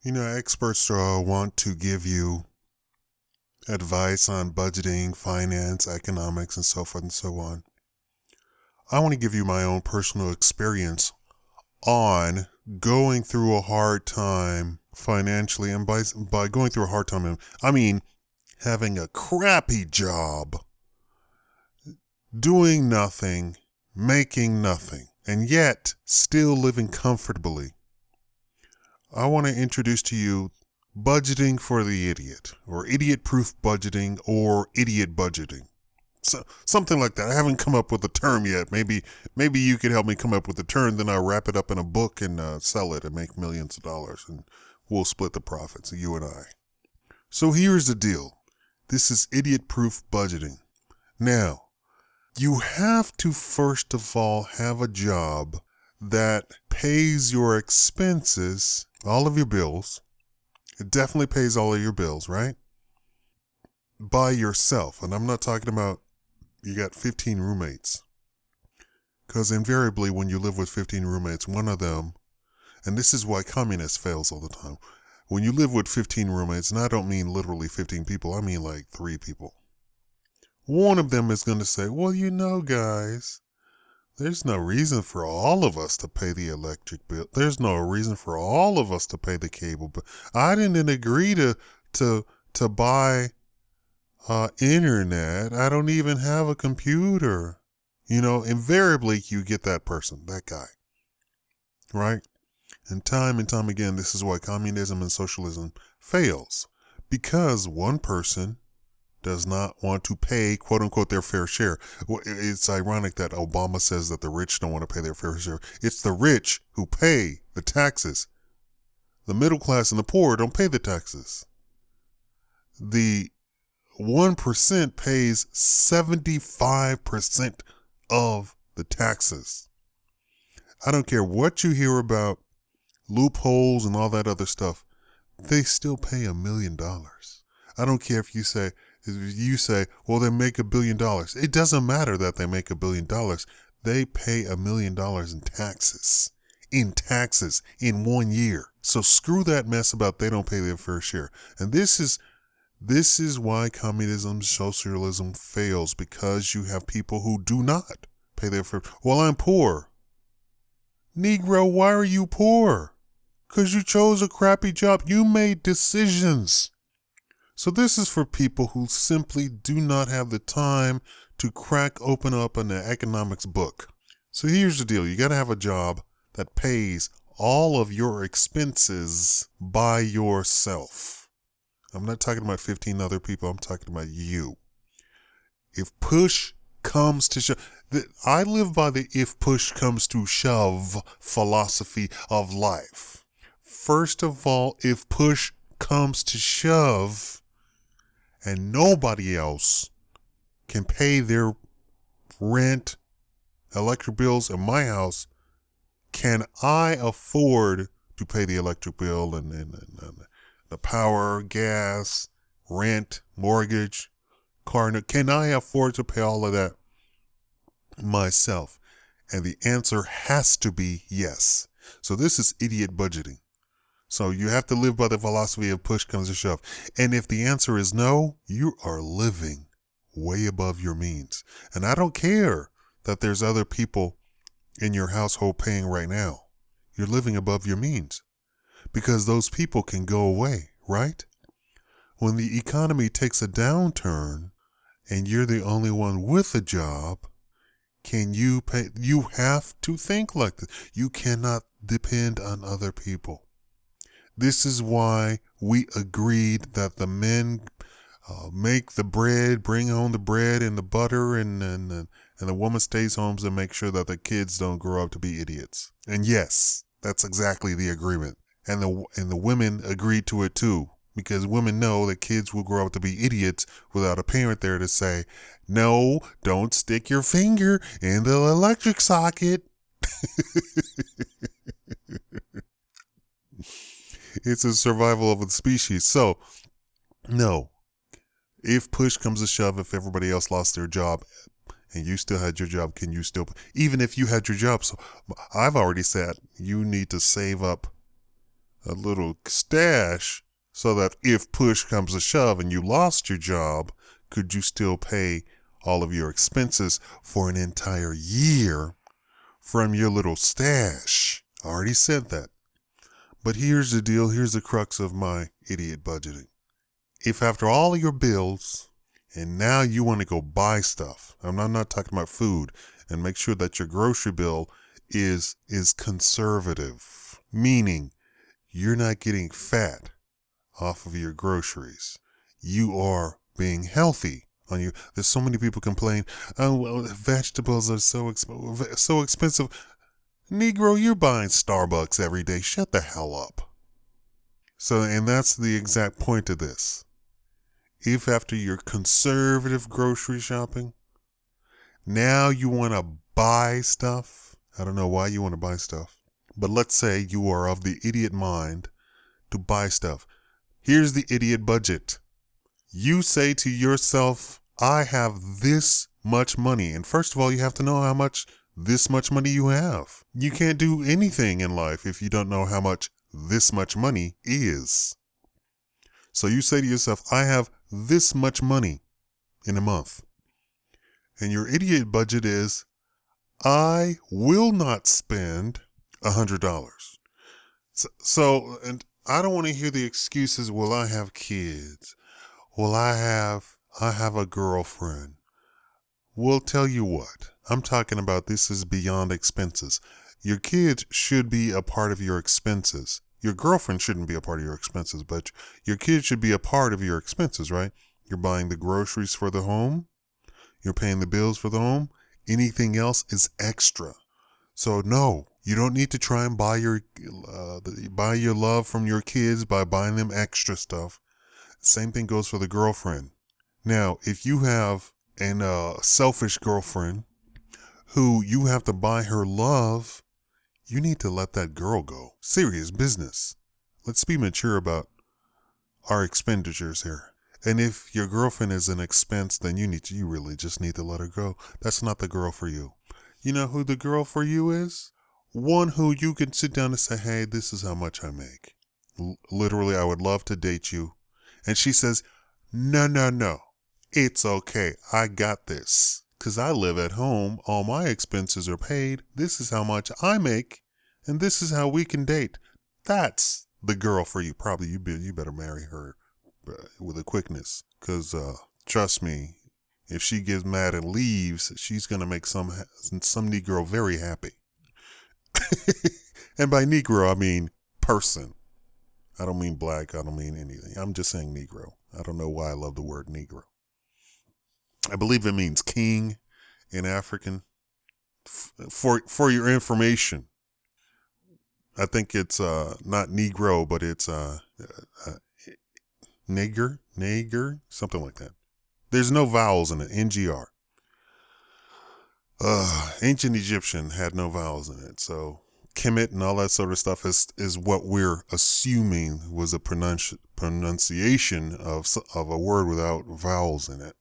Experts want to give you advice on budgeting, finance, economics, and so forth and so on. I want to give you my own personal experience on going through a hard time financially. And by going through a hard time, I mean having a crappy job, doing nothing, making nothing, and yet still living comfortably. I want to introduce to you budgeting for the idiot, or idiot-proof budgeting, or idiot budgeting. So, something like that. I haven't come up with a term yet. Maybe you could help me come up with a term, then I'll wrap it up in a book and sell it and make millions of dollars, and we'll split the profits, you and I. So here's the deal. This is idiot-proof budgeting. Now, you have to first of all have a job that pays your expenses, all of your bills. It definitely pays all of your bills, right? By yourself. And I'm not talking about you got 15 roommates. Because invariably when you live with 15 roommates, one of them, and this is why communist fails all the time. When you live with 15 roommates, and I don't mean literally 15 people, I mean like 3 people. One of them is going to say, well, guys, there's no reason for all of us to pay the electric bill. There's no reason for all of us to pay the cable bill. I didn't agree to buy internet. I don't even have a computer. Invariably you get that person, that guy, right? And time again, this is why communism and socialism fails. Because one person does not want to pay, quote unquote, their fair share. It's ironic that Obama says that the rich don't want to pay their fair share. It's the rich who pay the taxes. The middle class and the poor don't pay the taxes. The 1% pays 75% of the taxes. I don't care what you hear about loopholes and all that other stuff. They still pay $1 million. I don't care if you say, well, they make $1 billion. It doesn't matter that they make $1 billion. They pay $1 million in taxes. In 1 year. So screw that mess about they don't pay their fair share. And this is why communism, socialism fails, because you have people who do not pay their fair. Well, I'm poor. Negro, why are you poor? Because you chose a crappy job. You made decisions. So this is for people who simply do not have the time to open up an economics book. So here's the deal. You got to have a job that pays all of your expenses by yourself. I'm not talking about 15 other people. I'm talking about you. If push comes to shove, I live by the if push comes to shove philosophy of life. First of all, if push comes to shove and nobody else can pay their rent, electric bills in my house, can I afford to pay the electric bill and the power, gas, rent, mortgage, car? Can I afford to pay all of that myself? And the answer has to be yes. So this is idiot budgeting. So you have to live by the philosophy of push comes to shove. And if the answer is no, you are living way above your means. And I don't care that there's other people in your household paying right now. You're living above your means because those people can go away, right? When the economy takes a downturn and you're the only one with a job, can you pay? You have to think like this. You cannot depend on other people. This is why we agreed that the men make the bread, bring home the bread and the butter, and the woman stays home to make sure that the kids don't grow up to be idiots. And yes, that's exactly the agreement. And the women agreed to it too, because women know that kids will grow up to be idiots without a parent there to say, no, don't stick your finger in the electric socket. It's a survival of the species. So, no. If push comes to shove, if everybody else lost their job and you still had your job, can you still, even if you had your job? So I've already said you need to save up a little stash so that if push comes to shove and you lost your job, could you still pay all of your expenses for an entire year from your little stash? I already said that. But here's the deal. Here's the crux of my idiot budgeting. If after all of your bills, and now you want to go buy stuff, I'm not talking about food, and make sure that your grocery bill is conservative, meaning you're not getting fat off of your groceries. You are being healthy on you. There's so many people complain, oh, well, vegetables are so expensive. Negro, you're buying Starbucks every day. Shut the hell up. So, and that's the exact point of this. If after your conservative grocery shopping, now you want to buy stuff, I don't know why you want to buy stuff, but let's say you are of the idiot mind to buy stuff. Here's the idiot budget. You say to yourself, I have this much money. And first of all, you have to know how much this much money you have. You can't do anything in life if you don't know how much this much money is. So you say to yourself, I have this much money in a month. And your idiot budget is, I will not spend $100. So, and I don't want to hear the excuses, well, I have kids. Well, I have a girlfriend. Well, tell you what, I'm talking about this is beyond expenses. Your kids should be a part of your expenses. Your girlfriend shouldn't be a part of your expenses, but your kids should be a part of your expenses, right? You're buying the groceries for the home. You're paying the bills for the home. Anything else is extra. So no, you don't need to try and buy your love from your kids by buying them extra stuff. Same thing goes for the girlfriend. Now, if you have a selfish girlfriend who you have to buy her love, you need to let that girl go. Serious business. Let's be mature about our expenditures here. And if your girlfriend is an expense, then you really just need to let her go. That's not the girl for you. You know who the girl for you is? One who you can sit down and say, hey, this is how much I make. Literally, I would love to date you. And she says, no, it's okay. I got this. Because I live at home. All my expenses are paid. This is how much I make. And this is how we can date. That's the girl for you. Probably you better marry her with a quickness. Because trust me, if she gets mad and leaves, she's going to make some Negro very happy. And by Negro, I mean person. I don't mean black. I don't mean anything. I'm just saying Negro. I don't know why I love the word Negro. I believe it means king in African. For your information, I think it's not Negro, but it's Nager, something like that. There's no vowels in it. NGR. Ancient Egyptian had no vowels in it, so Kemet and all that sort of stuff is what we're assuming was a pronunciation of a word without vowels in it.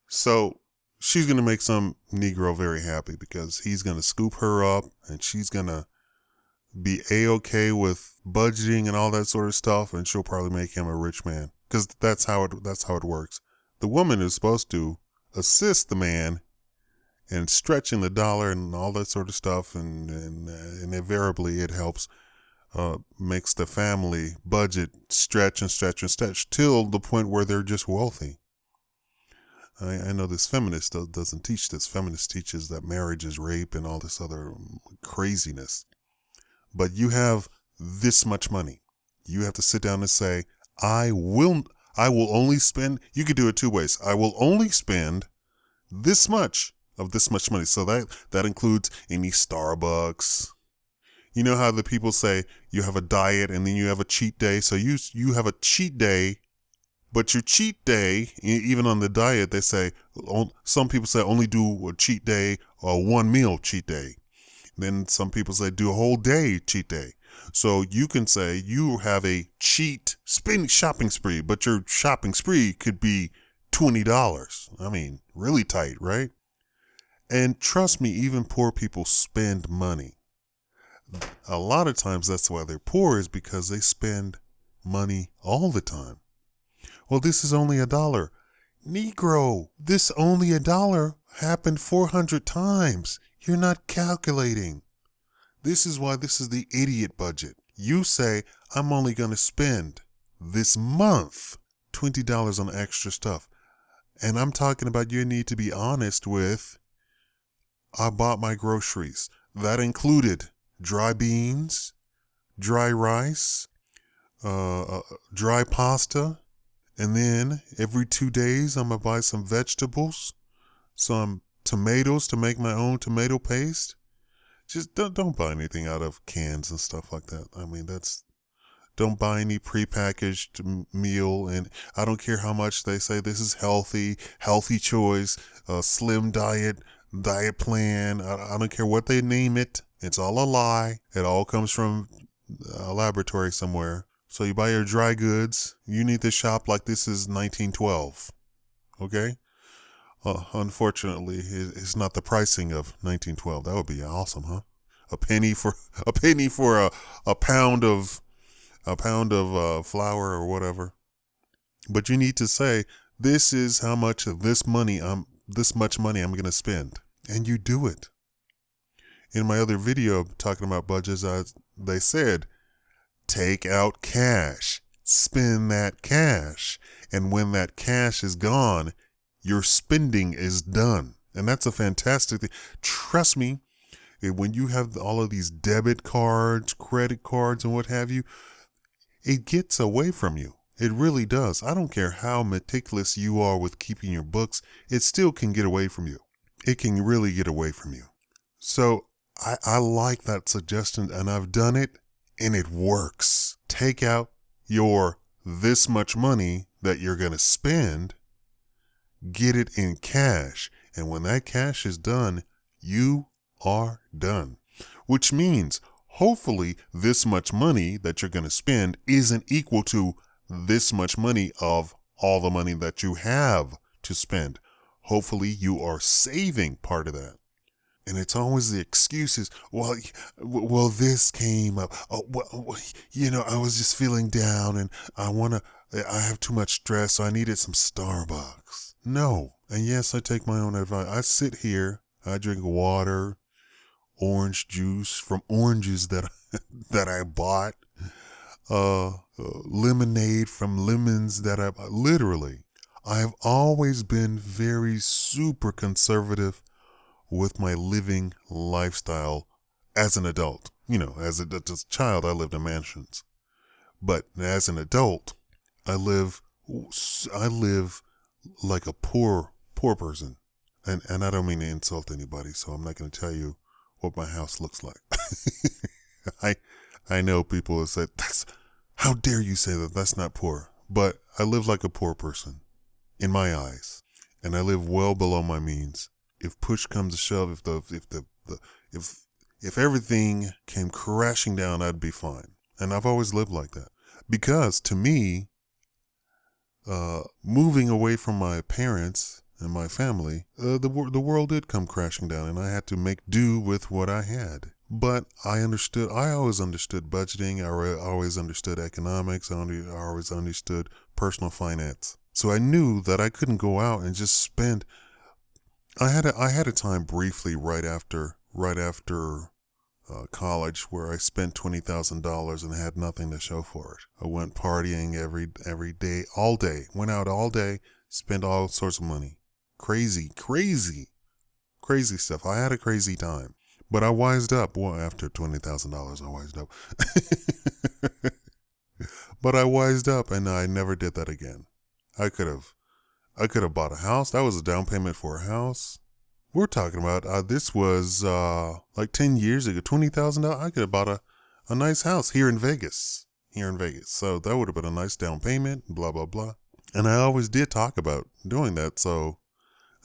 So she's going to make some Negro very happy because he's going to scoop her up and she's going to be A-okay with budgeting and all that sort of stuff, and she'll probably make him a rich man because that's how it works. The woman is supposed to assist the man in stretching the dollar and all that sort of stuff, and invariably it helps makes the family budget stretch till the point where they're just wealthy. I know this feminist doesn't teach this. Feminist teaches that marriage is rape and all this other craziness. But you have this much money. You have to sit down and say, I will only spend, you could do it two ways. I will only spend this much of this much money. So that includes any Starbucks. You know how the people say you have a diet and then you have a cheat day. So you have a cheat day, but your cheat day, even on the diet, they say, some people say only do a cheat day or one meal cheat day. Then some people say do a whole day cheat day. So you can say you have a cheat shopping spree, but your shopping spree could be $20. I mean, really tight, right? And trust me, even poor people spend money. A lot of times that's why they're poor, is because they spend money all the time. Well, this is only $1. Negro, this only $1 happened 400 times. You're not calculating. This is why this is the idiot budget. You say, I'm only going to spend this month $20 on extra stuff. And I'm talking about you need to be honest with, I bought my groceries. That included dry beans, dry rice, dry pasta. And then every 2 days, I'm going to buy some vegetables, some tomatoes to make my own tomato paste. Just don't buy anything out of cans and stuff like that. I mean, don't buy any prepackaged meal. And I don't care how much they say this is healthy choice, slim diet plan. I don't care what they name it. It's all a lie. It all comes from a laboratory somewhere. So you buy your dry goods. You need to shop like this is 1912. Okay? Unfortunately, it's not the pricing of 1912. That would be awesome, huh? A penny for a pound of flour or whatever. But you need to say, this is how much of this much money I'm going to spend, and you do it. In my other video talking about budgets, they said, take out cash, spend that cash, and when that cash is gone, your spending is done. And that's a fantastic thing. Trust me, when you have all of these debit cards, credit cards, and what have you, it gets away from you. It really does. I don't care how meticulous you are with keeping your books, it still can get away from you. It can really get away from you. So I like that suggestion, and I've done it, and it works. Take out your this much money that you're going to spend, get it in cash, and when that cash is done, you are done. Which means, hopefully, this much money that you're going to spend isn't equal to this much money of all the money that you have to spend. Hopefully, you are saving part of that. And it's always the excuses. Well, this came up. Oh, well, I was just feeling down and I have too much stress, so I needed some Starbucks. No. And yes, I take my own advice. I sit here, I drink water, orange juice from oranges that I bought, lemonade from lemons that literally, I have always been very super conservative with my living lifestyle as an adult. As a child, I lived in mansions. But as an adult, I live like a poor person. And I don't mean to insult anybody, so I'm not going to tell you what my house looks like. I know people will say, how dare you say that? That's not poor. But I live like a poor person in my eyes, and I live well below my means. If push comes to shove, if everything came crashing down, I'd be fine. And I've always lived like that, because to me, moving away from my parents and my family, the world did come crashing down, and I had to make do with what I had. But I always understood budgeting. I always understood economics. I always understood personal finance. So I knew that I couldn't go out and just spend. I had a time briefly right after college where I spent $20,000 and had nothing to show for it. I went partying every day, all day. Went out all day, spent all sorts of money. Crazy stuff. I had a crazy time. But I wised up. Well, after $20,000, I wised up. But I wised up, and I never did that again. I could have bought a house. That was a down payment for a house. We're talking about, this was like 10 years ago, $20,000. I could have bought a nice house here in Vegas. So that would have been a nice down payment, blah, blah, blah. And I always did talk about doing that. So,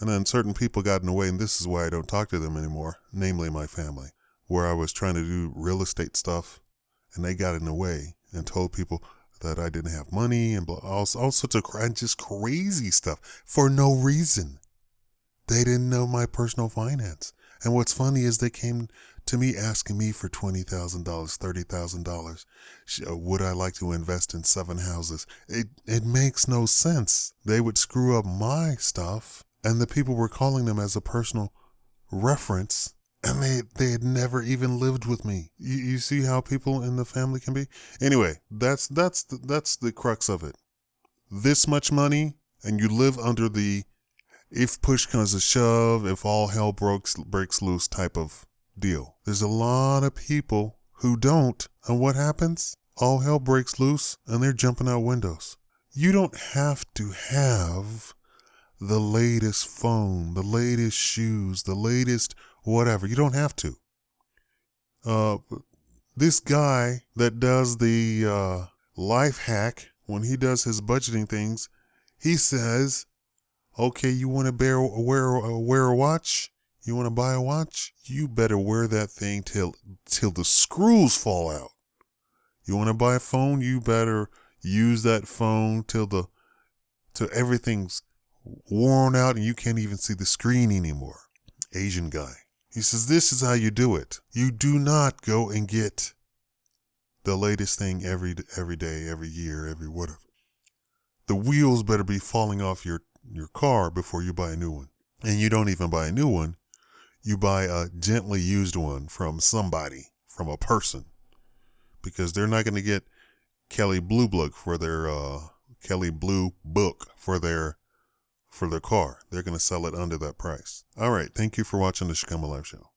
and then certain people got in the way, and this is why I don't talk to them anymore, namely my family, where I was trying to do real estate stuff, and they got in the way and told people that I didn't have money and all sorts of just crazy stuff for no reason. They didn't know my personal finance. And what's funny is they came to me, asking me for $20,000, $30,000, would I like to invest in 7 houses? It makes no sense. They would screw up my stuff, and the people were calling them as a personal reference, and they had never even lived with me. You see how people in the family can be? Anyway, that's the crux of it. This much money, and you live under the if push comes to shove, if all hell breaks loose type of deal. There's a lot of people who don't, and what happens? All hell breaks loose, and they're jumping out windows. You don't have to have the latest phone, the latest shoes, the latest whatever. You don't have to. This guy that does the life hack, when he does his budgeting things, he says, okay, you want to wear a watch? You want to buy a watch? You better wear that thing till the screws fall out. You want to buy a phone? You better use that phone till everything's worn out and you can't even see the screen anymore. Asian guy. He says, this is how you do it. You do not go and get the latest thing every day, every year, every whatever. The wheels better be falling off your car before you buy a new one. And you don't even buy a new one. You buy a gently used one from somebody, from a person. Because they're not going to get Kelly Blue Book for their car. They're going to sell it under that price. All right. Thank you for watching the Shakaama Live Show.